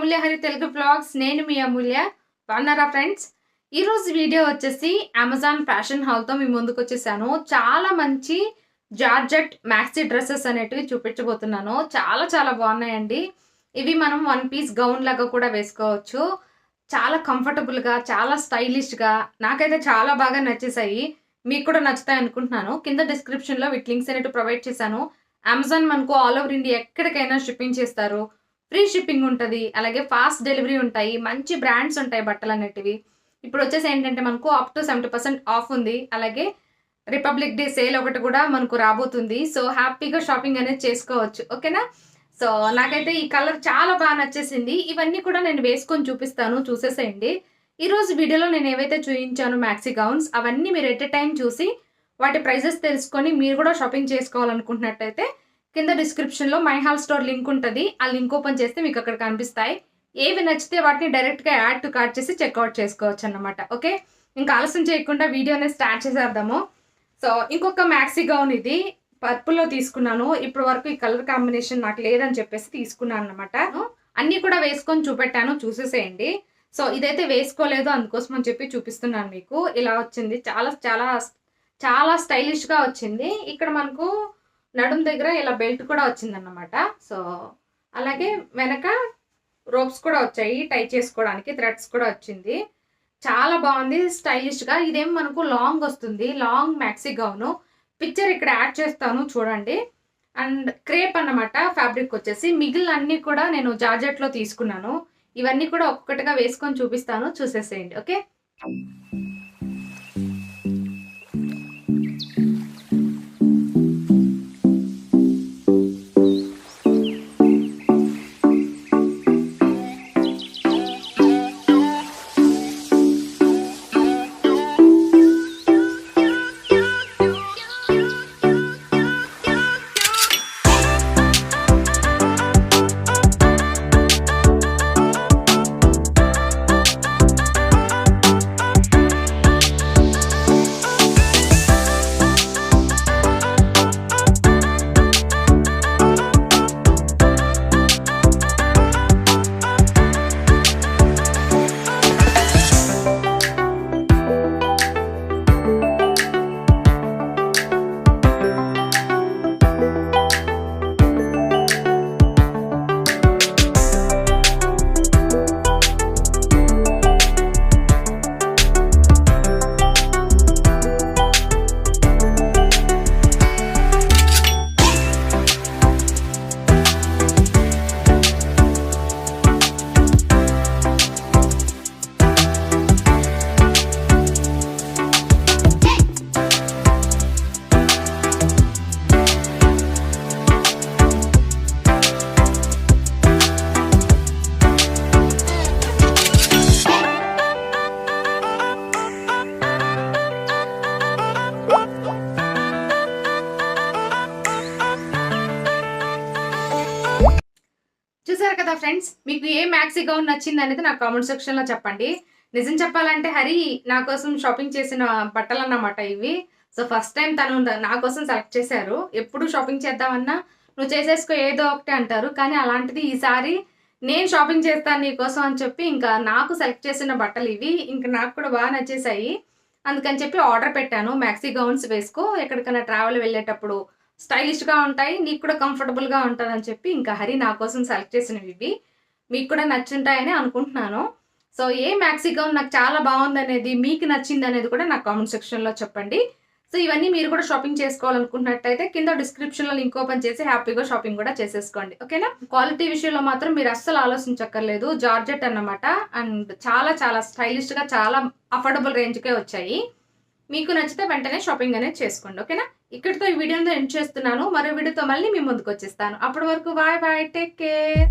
అమూల్య Hari Telugu blogs. నేను మీ అమూల్య. బాగున్నారా friends? ఈరోజు వీడియో వచ్చేసి అమెజాన్ ఫ్యాషన్ హాల్తో మీ ముందుకు వచ్చేసాను. చాలా మంచి జార్జెట్ మ్యాక్సీ డ్రెస్సెస్ అనేటివి చూపించబోతున్నాను. చాలా చాలా బాగున్నాయండి. ఇవి మనం వన్ పీస్ గౌన్ లాగా కూడా వేసుకోవచ్చు. చాలా కంఫర్టబుల్గా, చాలా స్టైలిష్గా, నాకైతే చాలా బాగా నచ్చేసాయి. మీకు కూడా నచ్చుతాయి అనుకుంటున్నాను. కింద డిస్క్రిప్షన్లో వీటి లింక్స్ అనేవి ప్రొవైడ్ చేశాను. అమెజాన్ మనకు ఆల్ ఓవర్ ఇండియా ఎక్కడికైనా షిప్పింగ్ చేస్తారు. ఫ్రీ షిప్పింగ్ ఉంటది. అలాగే ఫాస్ట్ డెలివరీ ఉంటాయి. మంచి బ్రాండ్స్ ఉంటాయి బట్టలనేటివి. ఇప్పుడు వచ్చేసి ఏంటంటే మనకు అప్ టు 70% ఆఫ్ ఉంది. అలాగే రిపబ్లిక్ డే సేల్ ఒకటి కూడా మనకు రాబోతుంది. సో హ్యాపీగా షాపింగ్ అనేది చేసుకోవచ్చు. ఓకేనా? సో నాకైతే ఈ కలర్ చాలా బాగా నచ్చేసింది. ఇవన్నీ కూడా నేను వేసుకొని చూపిస్తాను. చూసేసేయండి. ఈరోజు వీడియోలో నేను ఏవైతే చూపించాను మ్యాక్సీ గౌన్స్, అవన్నీ మీరు ఎట్ ఎ టైం చూసి వాటి ప్రైజెస్ తెలుసుకొని మీరు కూడా షాపింగ్ చేసుకోవాలనుకుంటున్నట్టయితే కింద డిస్క్రిప్షన్లో మై హాల్ స్టోర్ లింక్ ఉంటుంది. ఆ లింక్ ఓపెన్ చేస్తే మీకు అక్కడ కనిపిస్తాయి. ఏవి నచ్చితే వాటిని డైరెక్ట్గా యాడ్ టు కార్ట్ చేసి చెక్అవుట్ చేసుకోవచ్చు అన్నమాట. ఓకే, ఇంకా ఆలస్యం చేయకుండా వీడియోని స్టార్ట్ చేసేద్దాము. సో ఇంకొక మ్యాక్సీ గౌన్ ఇది పర్పుల్లో తీసుకున్నాను. ఇప్పుడు వరకు ఈ కలర్ కాంబినేషన్ నాకు లేదని చెప్పేసి తీసుకున్నాను అనమాట. అన్నీ కూడా వేసుకొని చూపెట్టాను, చూసేసేయండి. సో ఇదైతే వేసుకోలేదు, అందుకోసం అని చెప్పి చూపిస్తున్నాను మీకు. ఇలా వచ్చింది, చాలా చాలా చాలా స్టైలిష్గా వచ్చింది. ఇక్కడ మనకు నడుం దగ్గర ఇలా బెల్ట్ కూడా వచ్చిందన్నమాట. సో అలాగే వెనక రోప్స్ కూడా వచ్చాయి టై చేసుకోవడానికి, థ్రెడ్స్ కూడా వచ్చింది. చాలా బాగుంది, స్టైలిష్గా. ఇదేం మనకు లాంగ్ వస్తుంది, లాంగ్ మ్యాక్సీ గౌను. పిక్చర్ ఇక్కడ యాడ్ చేస్తాను చూడండి. అండ్ క్రేప్ అన్నమాట ఫ్యాబ్రిక్ వచ్చేసి. మిగిలిన అన్నీ కూడా నేను జార్జెట్లో తీసుకున్నాను. ఇవన్నీ కూడా ఒక్కొక్కటిగా వేసుకొని చూపిస్తాను, చూసేసేయండి. ఓకే, చూసారు కదా ఫ్రెండ్స్, మీకు ఏ మ్యాక్సీ గౌన్ నచ్చింది అనేది నాకు కామెంట్ సెక్షన్లో చెప్పండి. నిజం చెప్పాలంటే హరి నా కోసం షాపింగ్ చేసిన బట్టలు అన్నమాట ఇవి. సో ఫస్ట్ టైం తను నా కోసం సెలెక్ట్ చేశారు. ఎప్పుడు షాపింగ్ చేద్దామన్నా నువ్వు చేసేసుకో ఏదో ఒకటి అంటారు, కానీ అలాంటిది ఈసారి నేను షాపింగ్ చేస్తాను నీ కోసం అని చెప్పి ఇంకా నాకు సెలెక్ట్ చేసిన బట్టలు ఇవి. ఇంకా నాకు కూడా బాగా నచ్చేసాయి. అందుకని చెప్పి ఆర్డర్ పెట్టాను. మ్యాక్సీ గౌన్స్ వేసుకో, ఎక్కడికైనా ట్రావెల్ వెళ్ళేటప్పుడు స్టైలిష్గా ఉంటాయి, నీకు కూడా కంఫర్టబుల్గా ఉంటుందని చెప్పి ఇంకా హరి నా కోసం సెలెక్ట్ చేసినవి ఇవి. మీకు కూడా నచ్చుంటాయని అనుకుంటున్నాను. సో ఏ మ్యాక్సీ గౌన్ నాకు చాలా బాగుంది అనేది, మీకు నచ్చింది అనేది కూడా నాకు కామెంట్ సెక్షన్లో చెప్పండి. సో ఇవన్నీ మీరు కూడా షాపింగ్ చేసుకోవాలనుకుంటున్నట్టయితే కింద డిస్క్రిప్షన్లో లింక్ ఓపెన్ చేసి హ్యాపీగా షాపింగ్ కూడా చేసేసుకోండి. ఓకేనా? క్వాలిటీ విషయంలో మాత్రం మీరు అస్సలు ఆలోచించక్కర్లేదు. జార్జెట్ అన్నమాట. అండ్ చాలా చాలా స్టైలిష్గా, చాలా అఫోర్డబుల్ రేంజ్కే వచ్చాయి. మీకు నచ్చితే వెంటనే షాపింగ్ అనేది చేసుకోండి. ఓకేనా? ఇక్కడితో ఈ వీడియోని ఎండ్ చేస్తున్నాను. మరో వీడియోతో మళ్ళీ మీ ముందుకు వచ్చేస్తాను. అప్పటి వరకు బాయ్ బాయ్, టేక్ కేర్.